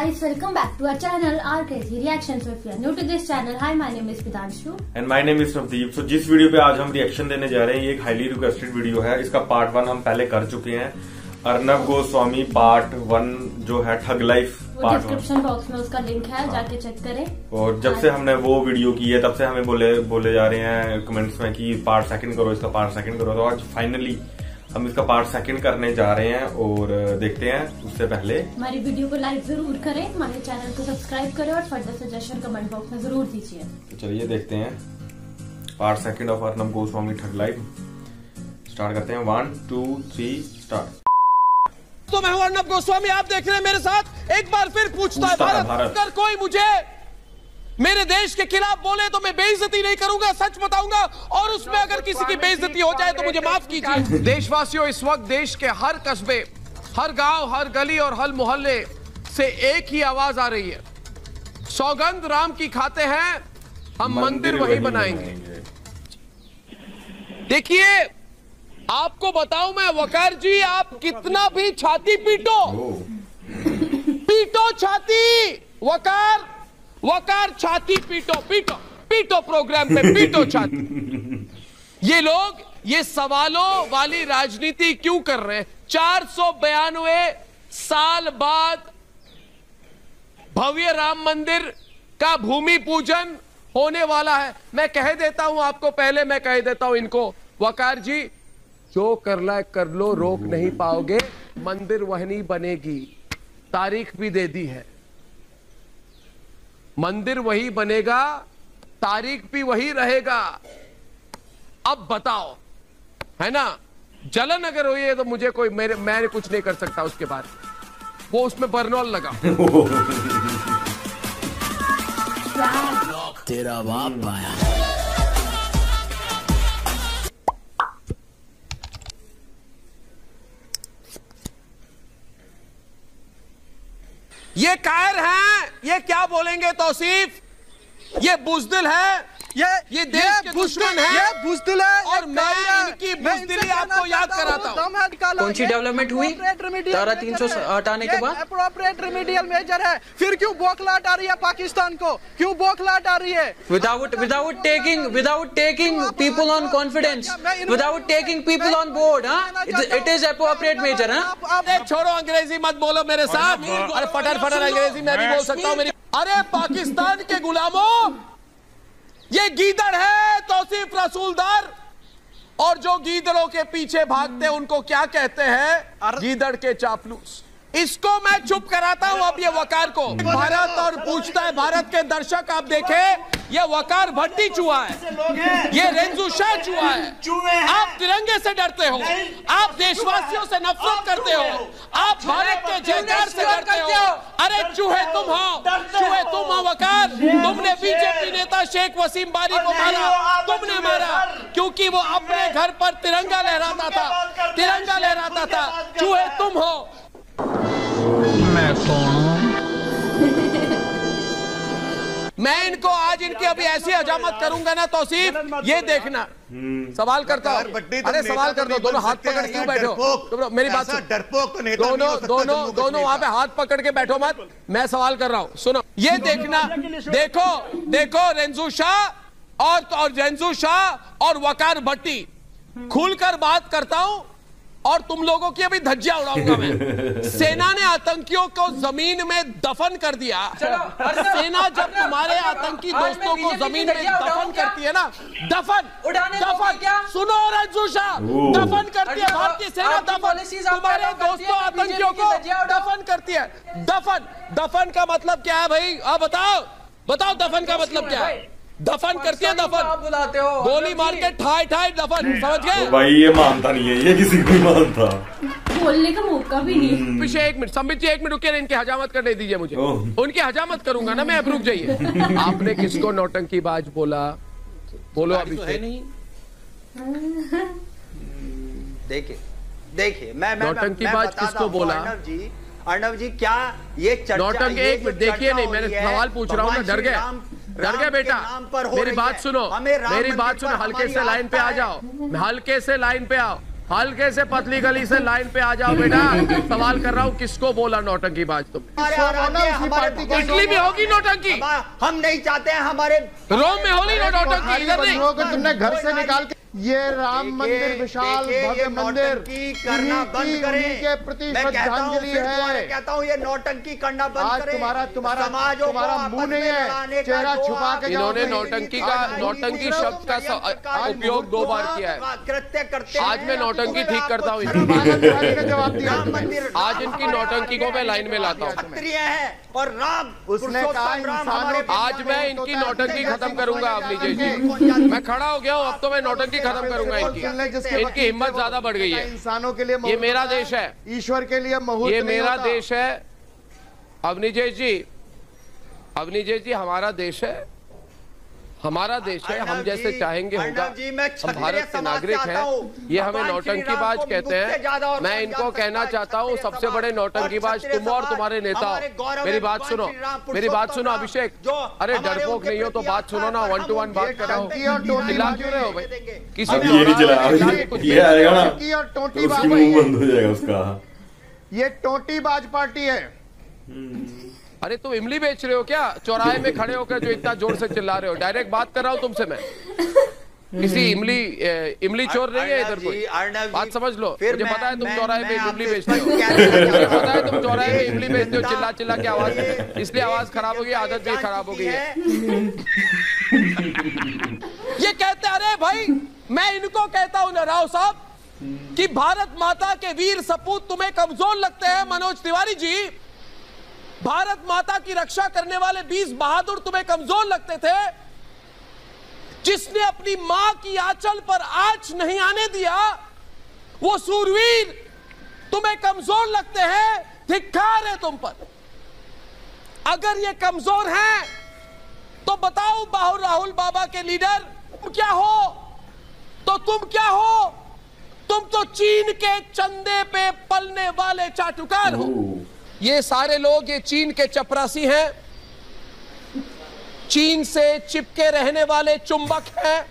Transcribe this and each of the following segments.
guys, welcome back to our channel RKC Reactions. If you are new to this channel, hi, my name is Pidanshu and my name is Navdeep. So जिस video पे आज हम reaction देने जा रहे हैं ये एक हाईली रिक्वेस्टेड वीडियो है। इसका पार्ट 1 हम पहले कर चुके हैं। अर्नब गोस्वामी पार्ट 1 जो है thug life part 1, description box में उसका लिंक है, जाके चेक करें। और जब से हमने वो वीडियो की है तब से हमें बोले जा रहे हैं कमेंट्स में कि पार्ट 2 करो, इसका पार्ट 2 करो। तो आज फाइनली हम इसका पार्ट 2 करने जा रहे हैं और देखते हैं। उससे पहले हमारी वीडियो को लाइक जरूर करें, हमारे चैनल को सब्सक्राइब करें और फर्दर सजेशन कमेंट बॉक्स में जरूर दीजिए। तो चलिए देखते हैं part 2 of Arnab Goswami thug life. Start करते हैं 1 2 3 स्टार्ट। तो मैं हूं अर्नब गोस्वामी, आप देख रहे हैं मेरे साथ। एक बार फिर पूछता है भारत, अगर कोई मुझे मेरे देश के खिलाफ बोले तो मैं बेइज्जती नहीं करूंगा, सच बताऊंगा। और उसमें अगर किसी की बेइज्जती हो जाए तो मुझे माफ कीजिए। देशवासियों, इस वक्त देश के हर कस्बे, हर गांव, हर गली और हर मोहल्ले से एक ही आवाज आ रही है, सौगंध राम की खाते हैं, हम मंदिर वही बनाएंगे। देखिए, आपको बताऊं मैं, वकार जी, आप कितना भी छाती पीटो छाती, वकार छाती पीटो प्रोग्राम पे पीटो छाती। ये लोग ये सवालों वाली राजनीति क्यों कर रहे हैं? 492 साल बाद भव्य राम मंदिर का भूमि पूजन होने वाला है। मैं कह देता हूं आपको, पहले मैं कह देता हूं इनको, वकार जी, जो करना है कर लो, रोक नहीं पाओगे। मंदिर वही बनेगी, तारीख भी दे दी है। मंदिर वही बनेगा, तारीख भी वही रहेगा। अब बताओ, है ना? जलन अगर हुई है तो मुझे कोई मैं कुछ नहीं कर सकता उसके बाद। वो उसमें बर्नॉल लगा। तेरा बाप आया। ये कायर हैं, ये क्या बोलेंगे तौसीफ? ये बुज़दिल है, ये देश के दुश्मन है, ये बुज़दिल है। और मैं इनकी बुज़दिली आपको याद कराता हूं। कौन सी डेवलपमेंट हुई धारा 300 हटाने के बाद? अप्रोप्रिएट रेमेडियल मेजर है। फिर क्यों बौखलाहट आ रही है पाकिस्तान को? क्यों बौखलाहट आ रही है? Without taking people on confidence, without taking people on board, it is appropriate measure. छोड़ो, अंग्रेजी मत बोलो मेरे साथ। अरे फटर अंग्रेजी मैं भी बोल सकता हूँ मेरी। अरे पाकिस्तान के गुलामों, ये गीदड़ है तौसीफ रसूलदार, और जो गीदड़ों के पीछे भागते हैं उनको क्या कहते हैं? गीदड़ के चापलूस। इसको मैं चुप कराता हूं अब ये वकार को। भारत और पूछता है, भारत के दर्शक आप देखें, ये वकार भट्टी चूहा है, ये रेंजू शाह चूहा है। आप तिरंगे से डरते हो, आप देशवासियों से नफरत करते हो, आप भारत के जयकार से डरते हो। अरे चूहे तुम हो वकार। तुमने बीजेपी नेता शेख वसीम बारी को मारा, तुमने मारा क्योंकि वो अपने घर पर तिरंगा लहराता था। चूहे तुम हो। मैं कौन हूं? मैं इनको आज इनकी अभी ऐसी हजामत करूंगा ना तौसीफ, ये देखना। सवाल करता हूं, अरे सवाल कर दो। दोनों हाथ पकड़ क्यों बैठो? मेरी बात सुन। डरपोक तो नेता दोनों वहां पे हाथ पकड़ के बैठो मत। मैं सवाल कर रहा हूं, सुनो। ये देखना, देखो रेंजू शाह और वकार भट्टी, खुलकर बात करता हूं और तुम लोगों की अभी धज्जियां उड़ाऊंगा मैं। सेना ने आतंकियों को जमीन में दफन कर दिया। सेना जब तुम्हारे आतंकी दोस्तों को जमीन में दफन करती है ना, दफन सुनो रंजू शाह, दफन करती है भारतीय सेना, दफन तुम्हारे दोस्तों आतंकियों को दफन करती है। दफन का मतलब क्या है भाई? आप बताओ दफन का मतलब क्या है? दफन करती है, दफन बुलाते हो, गोली मार के ठाई दफन, समझ गए? तो भाई ये मानता नहीं है, ये किसी को मानता, बोलने का मौका भी नहीं। पीछे 1 मिनट, संबित जी 1 मिनट रुकिए, इनकी हजामत करने दीजिए मुझे। उनकी हजामत करूंगा ना मैं, अब रुक जाइए। आपने किसको नौटंकी बाज बोला? बोलो अभी तो है नहीं। देखिए मैं नौटंकी बाज किसको बोला? अर्नब जी क्या ये नौटंकी? 1 मिनट देखिए, नहीं मैंने सवाल पूछ रहा हूँ ना, डर गए बेटा। मेरी बात सुनो, हल्के से लाइन पे आ जाओ, हल्के से लाइन पे आओ। हल्के से पतली गली से लाइन पे आ जाओ बेटा। सवाल कर रहा हूँ, किसको बोला नौटंकी बाज तुम? इटली में होगी नौटंकी, हम नहीं चाहते हैं हमारे रोम में होगी नौटंकी, इधर नहीं। तुमने घर से निकाल के ये राम मंदिर विशाल भव्य मंदिर करना बंद करें के प्रति श्रद्धांजलि है। कहता हूँ ये नौटंकी करना बंद करें। तुम्हारा मुंह नहीं है, चेहरा छुपा के इन्होंने नौटंकी शब्द का उपयोग 2 बार किया है। कृत्य करते आज मैं नौटंकी ठीक करता हूँ, जवाब दिया। आज इनकी नौटंकी को मैं लाइन में लाता हूँ। क्षत्रिय है और राम, उसने कहा आज मैं इनकी नौटंकी खत्म करूंगा। अवनीश जी, मैं खड़ा हो गया हूँ, अब तो मैं नौटंकी खत्म करूंगा। इनकी हिम्मत ज्यादा बढ़ गई है। इंसानों के लिए ये मेरा देश है, ईश्वर के लिए मुहूर्त ये मेरा देश है। अवनीश जी हमारा देश है, हमारा देश है। हम जैसे चाहेंगे होगा। हम भारत के नागरिक हैं। ये हमें नौटंकीबाज कहते हैं। मैं इनको कहना चाहता हूँ, सबसे बड़े नौटंकीबाज तुम और तुम्हारे नेता हो। मेरी बात सुनो, मेरी बात सुनो अभिषेक। अरे डरपोक नहीं हो तो बात सुनो ना, 1 to 1 बात कर रहा हूँ। चिल्ला क्यों रहे हो भाई? किसी ये नहीं चला, ये आएगा ना तो उसकी मुंह बंद हो जाएगा उसका। ये टोटीबाज पार्टी है। अरे तुम इमली बेच रहे हो क्या? चौराहे में खड़े होकर जो इतना जोर से चिल्ला रहे हो। डायरेक्ट बात कर रहा हूँ तुमसे मैं। किसी इमली चोर नहीं है इधर कोई। बात समझ लो। मुझे पता है तुम चौराहे में इमली बेचते हो। मुझे पता है तुम चौराहे में इमली बेचते हो। चिल्ला चिल्ला के आवाज, इसलिए आवाज खराब हो गई, आदत भी खराब हो गई है। ये कहते अरे भाई, मैं इनको कहता हूँ ना राव साहब कि भारत माता के वीर सपूत तुम्हें कमजोर लगते हैं। मनोज तिवारी जी, भारत माता की रक्षा करने वाले 20 बहादुर तुम्हें कमजोर लगते थे। जिसने अपनी मां की आंचल पर आंच नहीं आने दिया, वो सूरवीर तुम्हें कमजोर लगते हैं। धिक्कार है तुम पर। अगर ये कमजोर हैं तो बताओ राहुल बाबा के लीडर तुम क्या हो? तो तुम क्या हो? तुम तो चीन के चंदे पे पलने वाले चाटुकार हो। ये सारे लोग ये चीन के चपरासी हैं, चीन से चिपके रहने वाले चुंबक हैं।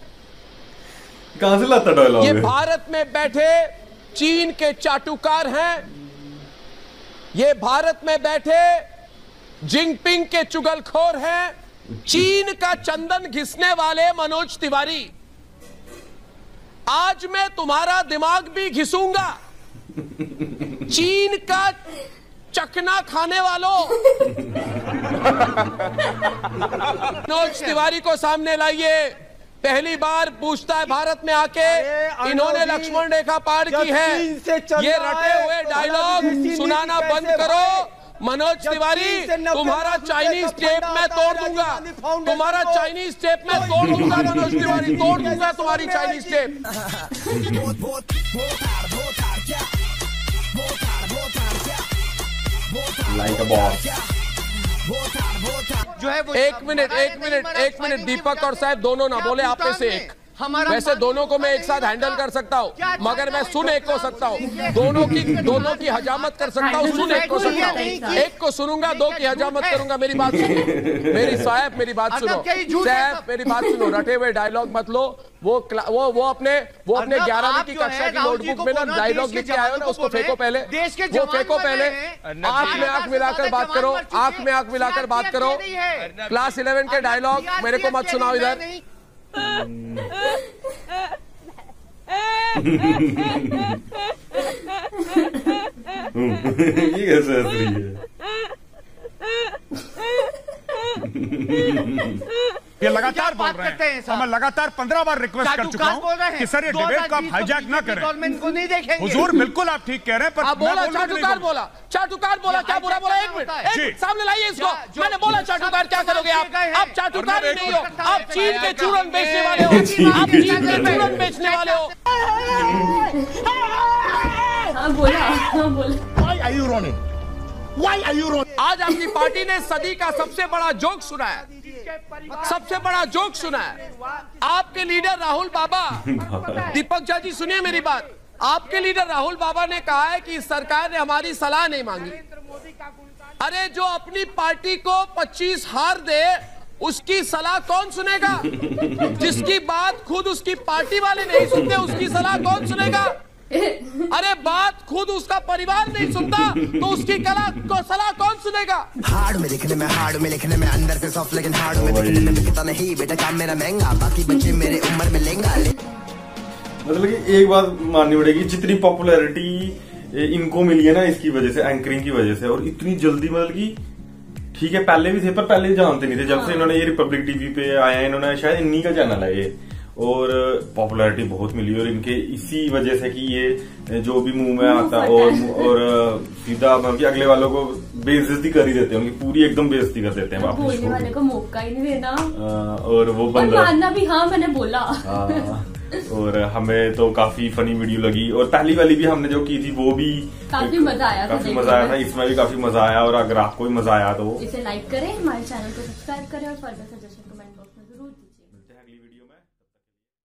कहां से लाता डायलॉग? ये भारत में बैठे चीन के चाटुकार हैं। ये भारत में बैठे जिनपिंग के चुगलखोर हैं। चीन का चंदन घिसने वाले मनोज तिवारी, आज मैं तुम्हारा दिमाग भी घिसूंगा। चीन का चकना खाने वालों, मनोज तिवारी को सामने लाइए। पहली बार पूछता है भारत में आके, इन्होंने लक्ष्मण रेखा पार की है। ये रटे हुए डायलॉग सुनाना बंद करो। मनोज तिवारी, तुम्हारा चाइनीज टेप मैं तोड़ दूंगा। तुम्हारा चाइनीज टेप मैं तोड़ दूंगा। मनोज तिवारी, तोड़ दूंगा तुम्हारी Chinese tape. Like a boss. जो है वो एक मिनट दीपक और साहब दोनों ना बोले, आप में से एक। वैसे दोनों को मैं एक साथ हैंडल कर सकता हूँ, मगर मैं सुन एक को सकता हूँ। दोनों की हजामत कर सकता हूँ, सुन एक को सकता हूँ। एक को सुनूंगा, 2 की हजामत करूंगा। मेरी बात सुनो, मेरी बात सुनो साहब, मेरी बात सुनो। रटे हुए डायलॉग मत लो। वो अपने 11वीं की कक्षा की नोटबुक में ना डायलॉग लिख के आए हो ना, उसको फेंको पहले। वो फेंको पहले। आंख में आंख मिलाकर बात करो, आंख में आंख मिलाकर बात करो। क्लास 11 के डायलॉग मेरे को मत सुनाओ इधर। ये कैसे हंस रही है? ये लगातार बोल रहे हैं। मैं लगातार 15 बार रिक्वेस्ट कर चुका हूँ कि सर ये डिबेट को आप हाईजैक ना करें। हुजूर बिल्कुल आप ठीक कह रहे हैं, पर बोला चाटुकार बोला क्या बुरा बोला? एक मिनट सामने लाइए इसको। मैंने बोला चाटुकार, क्या करोगे आप? आप चाटुकार ही नहीं हो, आप चीन के चूरन बेचने वाले हो। आप चीन के चूरन बेचने वाले हो। आज आपकी पार्टी ने सदी का सबसे बड़ा जोक सुना है, सबसे बड़ा जोक सुना है। आपके लीडर राहुल बाबा, दीपक झा जी सुनिए मेरी बात। आपके लीडर राहुल बाबा ने कहा है कि सरकार ने हमारी सलाह नहीं मांगी। अरे जो अपनी पार्टी को 25 हार दे, उसकी सलाह कौन सुनेगा? जिसकी बात खुद उसकी पार्टी वाले नहीं सुनते, उसकी सलाह कौन सुनेगा? अरे बात खुद उसका परिवार नहीं सुनता तो उसकी कला को सलाह कौन सुनेगा? हार्ड में लिखने में अंदर से सॉफ्ट लेकिन हार्ड में दिखने में बिकता नहीं बेटा, काम मेरा महंगा, बाकी बच्चे मेरे उम्र में लेंगा। मतलब कि एक बात माननी पड़ेगी, जितनी पॉपुलैरिटी इनको मिली है ना इसकी वजह से, एंकरिंग की वजह से, और इतनी जल्दी, मतलब कि ठीक है पहले भी थे पर पहले जानते नहीं थे। जब से इन्होंने ये रिपब्लिक टीवी पे आए हैं, इन्होंने शायद इन्हीं का चैनल है ये, और पॉपुलैरिटी बहुत मिली, और इनके इसी वजह से कि ये जो भी मुंह में आता और सीधा मतलब कि अगले वालों को बेइज्जती कर ही देते हैं, उनकी पूरी एकदम बेइज्जती कर देते हैं वापस, बोलने वाले को मौका ही नहीं देना। और वो बंदा मानना भी, हाँ मैंने बोला। और हमें तो काफी फनी वीडियो लगी, और पहली वाली भी हमने जो की थी वो भी काफी मजा आया था, इसमें भी काफी मजा आया। और अगर आपको भी मजा आया तो इसे लाइक करें, हमारे चैनल को सब्सक्राइब करें और फर्दर सजेशन